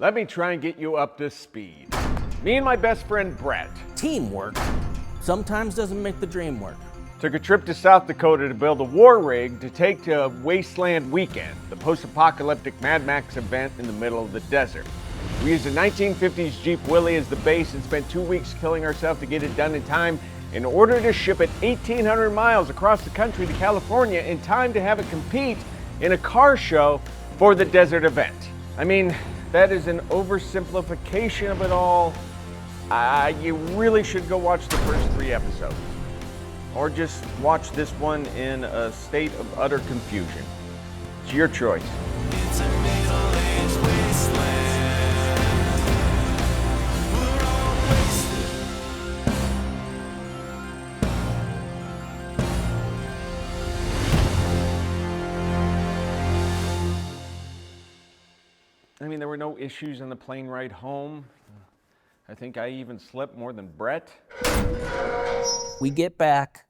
Let me try and get you up to speed. Me and my best friend Brett Teamwork sometimes doesn't make the dream work. took a trip to South Dakota to build a war rig to take to Wasteland Weekend, the post-apocalyptic Mad Max event in the middle of the desert. We used a 1950s Jeep Willys as the base and spent 2 weeks killing ourselves to get it done in time in order to ship it 1,800 miles across the country to California in time to have it compete in a car show for the desert event. I mean, that is an oversimplification of it all. You really should go watch the first 3 episodes. Or just watch this one in a state of utter confusion. It's your choice. It's a middle-aged wasteland. We're all wasted. I mean, there were no issues on the plane ride home. I think I even slept more than Brett. We get back,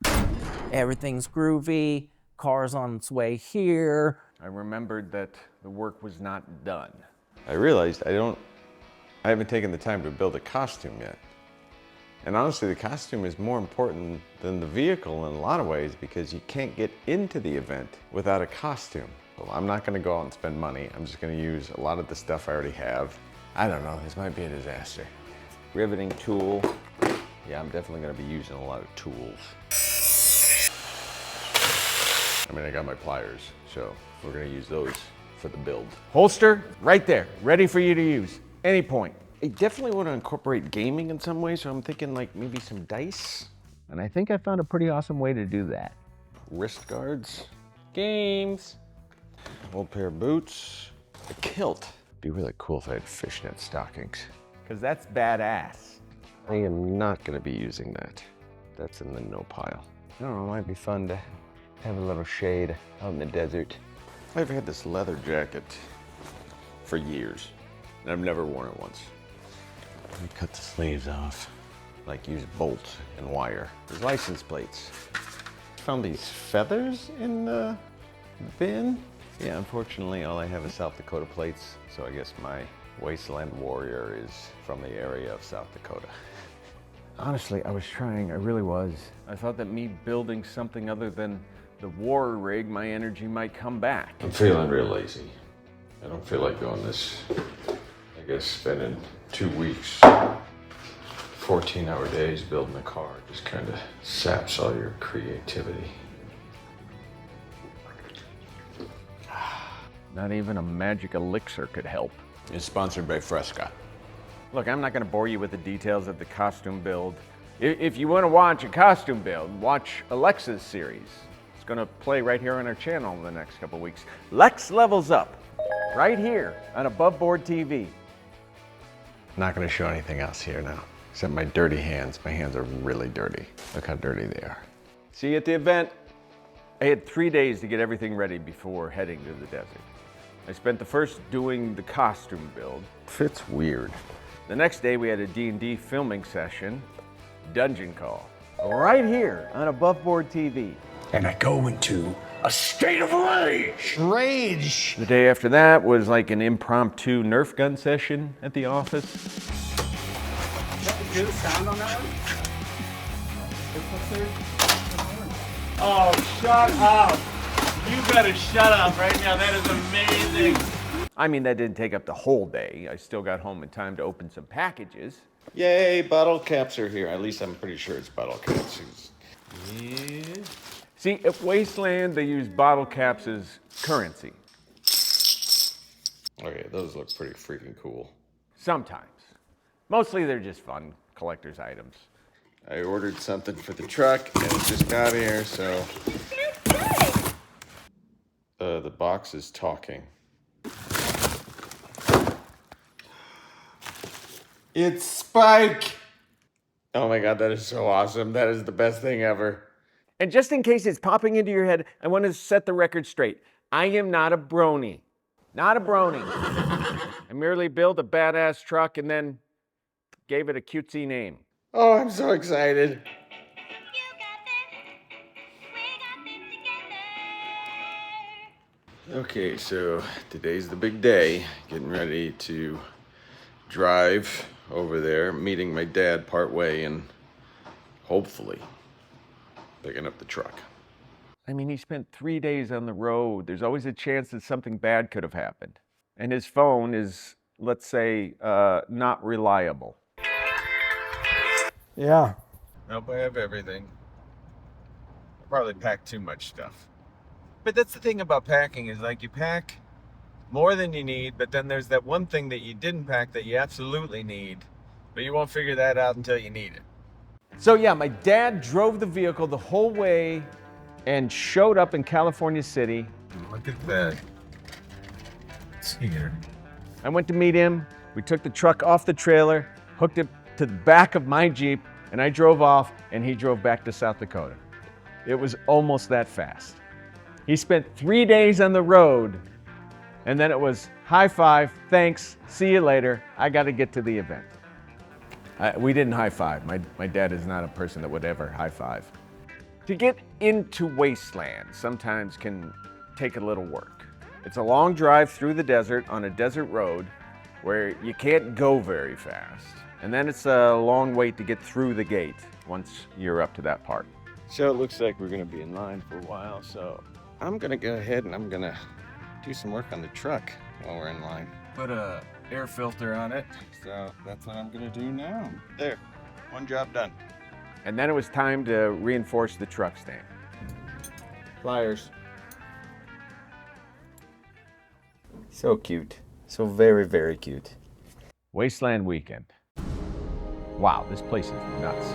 everything's groovy, car's on its way here. I remembered that the work was not done. I realized I haven't taken the time to build a costume yet. And honestly, the costume is more important than the vehicle in a lot of ways because you can't get into the event without a costume. Well, I'm not gonna go out and spend money. I'm just gonna use a lot of the stuff I already have. I don't know, this might be a disaster. Riveting tool. Yeah, I'm definitely gonna be using a lot of tools. I mean, I got my pliers, so we're gonna use those for the build. Holster, right there, ready for you to use, any point. I definitely want to incorporate gaming in some way, so I'm thinking like maybe some dice. And I think I found a pretty awesome way to do that. Wrist guards, games, old pair of boots, a kilt. Be really cool if I had fishnet stockings. Because that's badass. I am not going to be using that. That's in the no pile. I don't know, it might be fun to have a little shade out in the desert. I've had this leather jacket for years, and I've never worn it once. Let me cut the sleeves off. Like use bolts and wire. There's license plates. Found these feathers in the bin. Yeah, unfortunately, all I have is South Dakota plates, so I guess my Wasteland warrior is from the area of South Dakota. Honestly, I was trying, I really was. I thought that me building something other than the war rig, my energy might come back. I'm feeling real lazy. I don't feel like going this, I guess spending 2 weeks, 14-hour days building a car just kind of saps all your creativity. Not even a magic elixir could help. It's sponsored by Fresca. Look, I'm not gonna bore you with the details of the costume build. If you wanna watch a costume build, watch Alexa's series. It's gonna play right here on our channel in the next couple weeks. Lex Levels Up, right here on Above Board TV. Not gonna show anything else here now, except my dirty hands. My hands are really dirty. Look how dirty they are. See you at the event. I had 3 days to get everything ready before heading to the desert. I spent the first doing the costume build. Fits weird. The next day we had a D&D filming session, Dungeon Call, right here on Above Board TV. And I go into a state of rage. Rage! The day after that was like an impromptu Nerf gun session at the office. Hear the sound on that one? Oh, shut up! You better shut up right now. That is amazing. I mean, that didn't take up the whole day. I still got home in time to open some packages. Yay, bottle caps are here. At least I'm pretty sure it's bottle caps. Yeah. See, at Wasteland, they use bottle caps as currency. Okay, those look pretty freaking cool. Sometimes. Mostly they're just fun collector's items. I ordered something for the truck and it just got here, so. The box is talking. It's Spike! Oh my god, that is so awesome. That is the best thing ever. And just in case it's popping into your head, I want to set the record straight. I am not a brony. Not a brony. I merely built a badass truck and then gave it a cutesy name. Oh, I'm so excited. Okay, so today's the big day. Getting ready to drive over there, meeting my dad part way, and hopefully picking up the truck. I mean, he spent 3 days on the road. There's always a chance that something bad could have happened. And his phone is, let's say, not reliable. Yeah. Nope, I have everything. I probably packed too much stuff. But that's the thing about packing is like you pack more than you need, but then there's that one thing that you didn't pack that you absolutely need, but you won't figure that out until you need it. So yeah, my dad drove the vehicle the whole way and showed up in California City. Look at that. It's here. I went to meet him. We took the truck off the trailer, hooked it to the back of my Jeep, and I drove off, and he drove back to South Dakota. It was almost that fast. He spent 3 days on the road, and then it was high five, thanks, see you later, I gotta get to the event. We didn't high five. My dad is not a person that would ever high five. To get into Wasteland sometimes can take a little work. It's a long drive through the desert on a desert road where you can't go very fast. And then it's a long wait to get through the gate once you're up to that part. So it looks like we're gonna be in line for a while, so I'm gonna go ahead and I'm gonna do some work on the truck while we're in line. Put a air filter on it. So that's what I'm gonna do now. There, one job done. And then it was time to reinforce the truck stand. Pliers. So cute. So very, very cute. Wasteland Weekend. Wow, this place is nuts.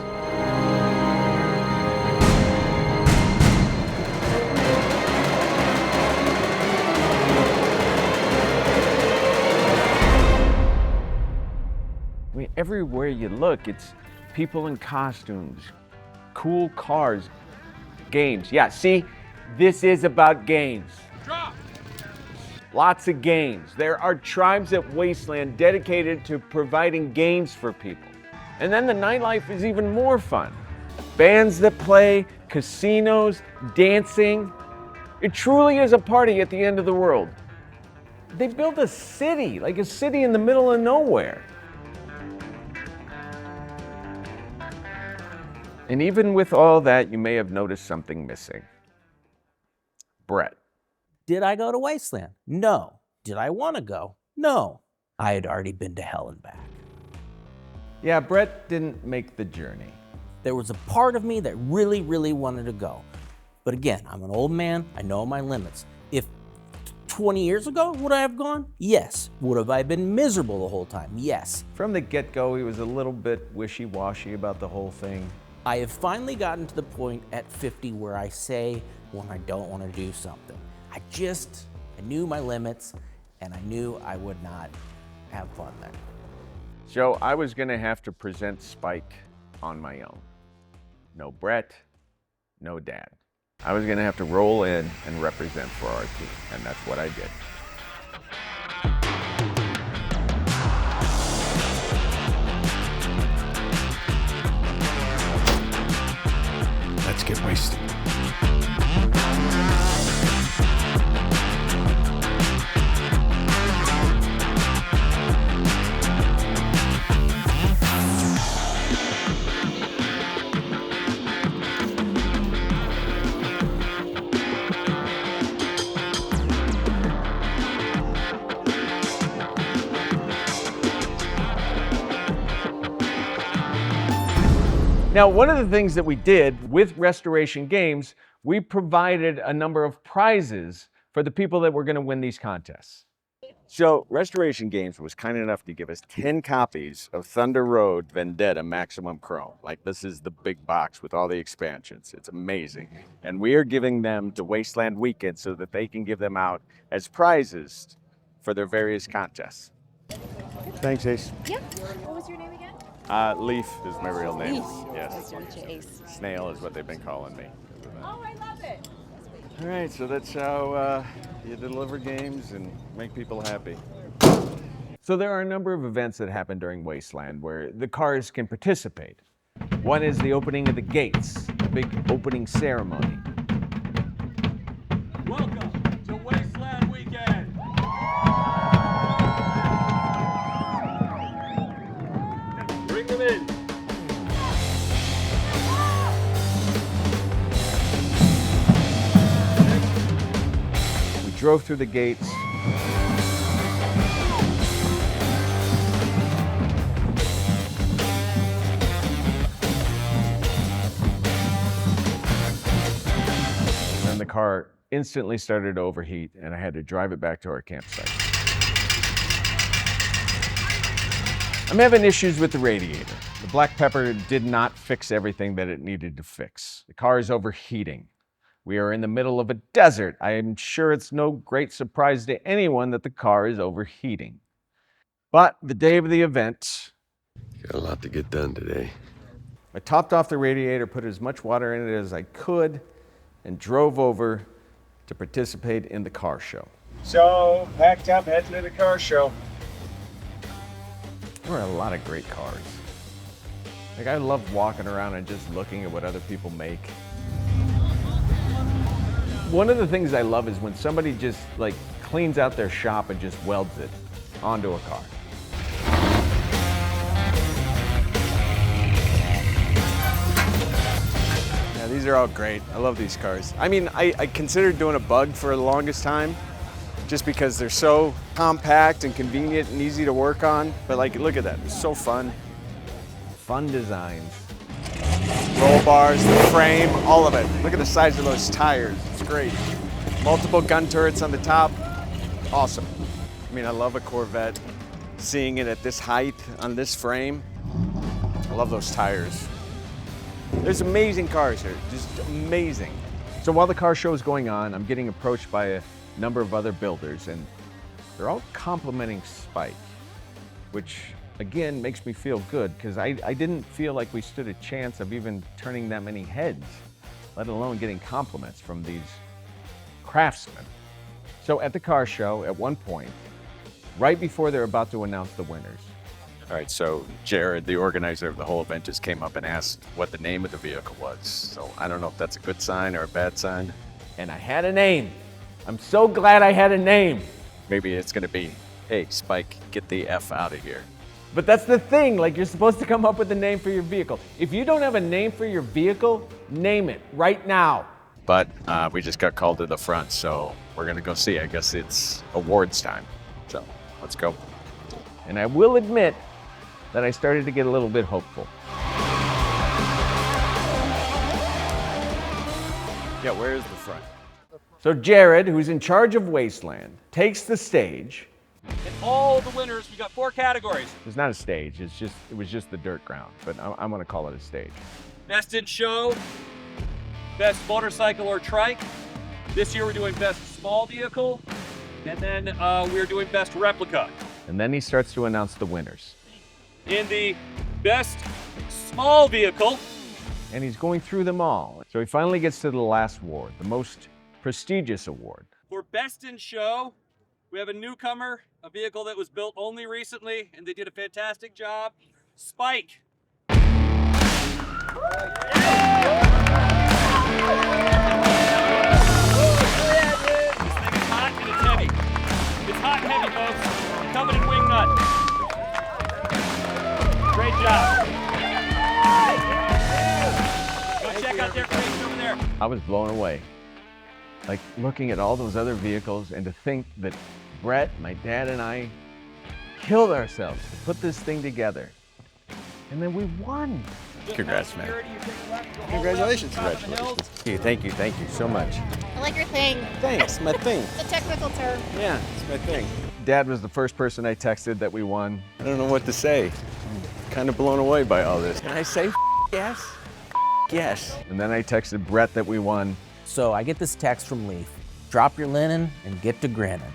I mean, everywhere you look, it's people in costumes, cool cars, games. Yeah, see, this is about games. Lots of games. There are tribes at Wasteland dedicated to providing games for people. And then the nightlife is even more fun. Bands that play, casinos, dancing. It truly is a party at the end of the world. They built a city, like a city in the middle of nowhere. And even with all that, you may have noticed something missing. Brett. Did I go to Wasteland? No. Did I want to go? No. I had already been to hell and back. Yeah, Brett didn't make the journey. There was a part of me that really, really wanted to go. But again, I'm an old man. I know my limits. If 20 years ago, would I have gone? Yes. Would have I been miserable the whole time? Yes. From the get-go, he was a little bit wishy-washy about the whole thing. I have finally gotten to the point at 50 where I say when I don't want to do something. I knew my limits, and I knew I would not have fun there. So I was gonna have to present Spike on my own. No Brett, no Dad. I was gonna have to roll in and represent for our team, and that's what I did. Let's get wasted. Now, one of the things that we did with Restoration Games, we provided a number of prizes for the people that were going to win these contests. So Restoration Games was kind enough to give us 10 copies of Thunder Road Vendetta Maximum Chrome. Like, this is the big box with all the expansions. It's amazing. And we are giving them to Wasteland Weekend so that they can give them out as prizes for their various contests. Thanks, Ace. Yeah. What was your name again? Leif is my real name. Leif. Yes. Nice to meet you, Ace. Snail is what they've been calling me. Oh, I love it. All right, so that's how you deliver games and make people happy. So there are a number of events that happen during Wasteland where the cars can participate. One is the opening of the gates, the big opening ceremony. Welcome to Wasteland Weekend. moving. We drove through the gates. And the car instantly started to overheat, and I had to drive it back to our campsite. I'm having issues with the radiator. The black pepper did not fix everything that it needed to fix. The car is overheating. We are in the middle of a desert. I am sure it's no great surprise to anyone that the car is overheating. But the day of the event, Got a lot to get done today. I topped off the radiator, put as much water in it as I could, and drove over to participate in the car show. So, packed up, heading to the car show. There were a lot of great cars. Like, I love walking around and just looking at what other people make. One of the things I love is when somebody just like cleans out their shop and just welds it onto a car. Yeah, these are all great. I love these cars. I mean, I considered doing a bug for the longest time just because they're so compact and convenient and easy to work on. But like, look at that, it's so fun. Fun designs. Roll bars, the frame, all of it. Look at the size of those tires, it's great. Multiple gun turrets on the top, awesome. I mean, I love a Corvette. Seeing it at this height on this frame, I love those tires. There's amazing cars here, just amazing. So while the car show is going on, I'm getting approached by a number of other builders, and they're all complimenting Spike, which again makes me feel good because I didn't feel like we stood a chance of even turning that many heads, let alone getting compliments from these craftsmen. So at the car show, at one point, right before they're about to announce the winners. All right, so Jared, the organizer of the whole event, just came up and asked what the name of the vehicle was. So I don't know if that's a good sign or a bad sign. And I had a name. I'm so glad I had a name. Maybe it's gonna be, hey, Spike, get the F out of here. But that's the thing, like you're supposed to come up with a name for your vehicle. If you don't have a name for your vehicle, name it right now. But we just got called to the front, so we're gonna go see. I guess it's awards time. So let's go. And I will admit that I started to get a little bit hopeful. Yeah, where is the front? So Jared, who's in charge of Wasteland, takes the stage. And all the winners, we got 4 categories. It's not a stage, it was just the dirt ground, but I'm gonna call it a stage. Best in show, best motorcycle or trike. This year we're doing best small vehicle, and then we're doing best replica. And then he starts to announce the winners. In the best small vehicle, And he's going through them all. So he finally gets to the last award, the most prestigious award. for best in show, we have a newcomer, a vehicle that was built only recently, and they did a fantastic job. Spike. This thing is hot and it's heavy. It's hot and heavy, folks. Coming in wing nut. Great job. Go check out their creation over there. I was blown away. Like looking at all those other vehicles and to think that Brett, my dad, and I killed ourselves to put this thing together. And then we won. Congrats, man. Congratulations. Thank you so much. I like your thing. Thanks, my thing. The technical term. Yeah, it's my thing. Dad was the first person I texted that we won. I don't know what to say. I'm kind of blown away by all this. Can I say yes? Yes. And then I texted Brett that we won. So I get this text from Leif. Drop your linen and get to grinning.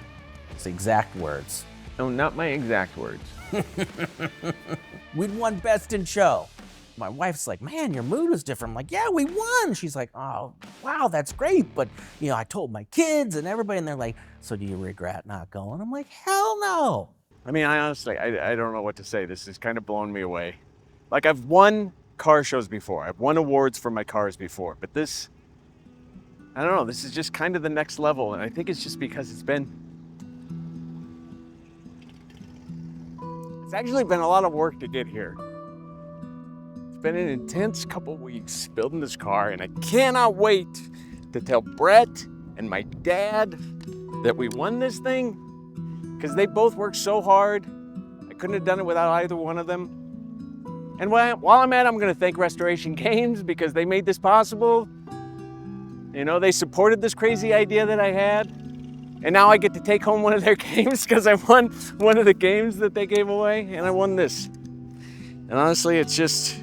It's the exact words. No, not my exact words. We'd won best in show. My wife's like, man, your mood was different. I'm like, yeah, we won. She's like, oh, wow, that's great. But, you know, I told my kids and everybody, and they're like, so do you regret not going? I'm like, hell no. I mean, I honestly, I don't know what to say. This is kind of blowing me away. Like, I've won car shows before. I've won awards for my cars before. But this, I don't know, this is just kind of the next level. And I think it's just because it's actually been a lot of work to get here. been an intense couple weeks building this car, and I cannot wait to tell Brett and my dad that we won this thing, because they both worked so hard. I couldn't have done it without either one of them. And while I'm at it, I'm going to thank Restoration Games, because they made this possible. You know, they supported this crazy idea that I had. And now I get to take home one of their games, because I won one of the games that they gave away, and I won this. And honestly, it's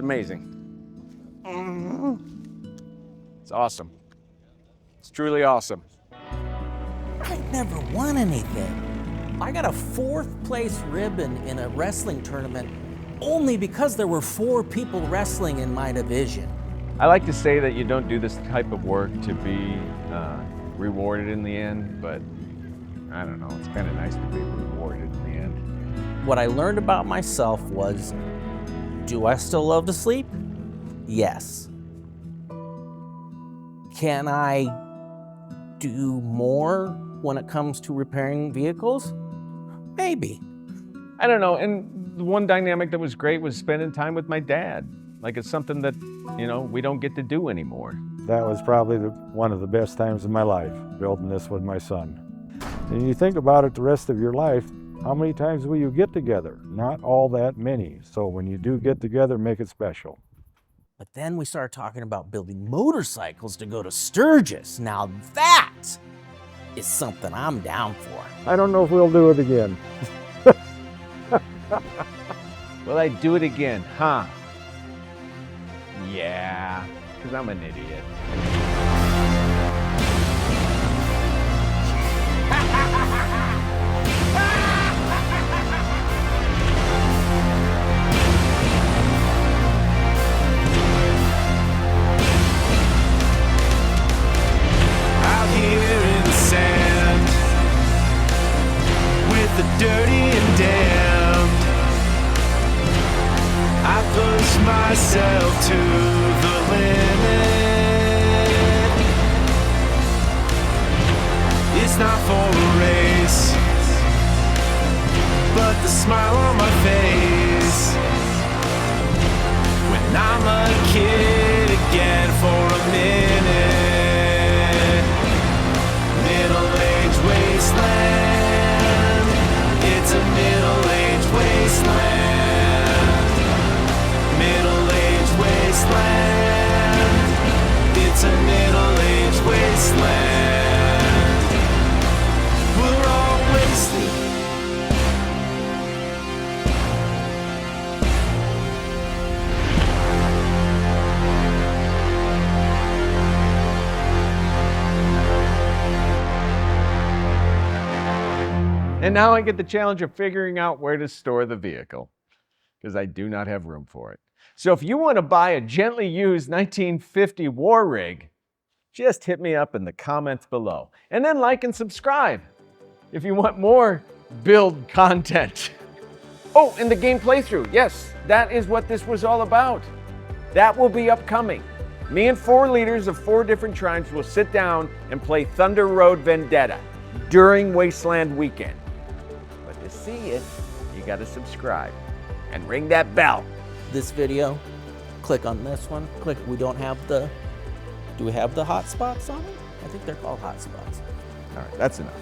amazing. It's awesome. It's truly awesome. I never won anything. I got a 4th place ribbon in a wrestling tournament only because there were 4 people wrestling in my division. I like to say that you don't do this type of work to be rewarded in the end, but I don't know, it's kind of nice to be rewarded in the end. What I learned about myself was, do I still love to sleep? Yes. Can I do more when it comes to repairing vehicles? Maybe. I don't know, and the one dynamic that was great was spending time with my dad. Like, it's something that, you know, we don't get to do anymore. That was probably one of the best times of my life, building this with my son. And you think about it the rest of your life, how many times will you get together? Not all that many. So when you do get together, make it special. But then we started talking about building motorcycles to go to Sturgis. Now that is something I'm down for. I don't know if we'll do it again. Will I do it again, huh? Yeah, because I'm an idiot. Out here in the sand, with the dirty and damned, I push myself to the limit. It's not for a race, but the smile on my face when I'm a kid again for a minute. Middle-aged wasteland, it's a middle-aged wasteland. Middle-aged wasteland, it's a middle-aged wasteland. We're all wasted. And now I get the challenge of figuring out where to store the vehicle, because I do not have room for it. So if you want to buy a gently used 1950 war rig, just hit me up in the comments below. And then like and subscribe if you want more build content. Oh, and the game playthrough. Yes, that is what this was all about. That will be upcoming. Me and 4 leaders of 4 different tribes will sit down and play Thunder Road Vendetta during Wasteland Weekend. But to see it, you gotta subscribe and ring that bell. This video, click on this one. Click, we don't have the, do we have the hotspots on it? I think they're called hotspots. All right, that's enough.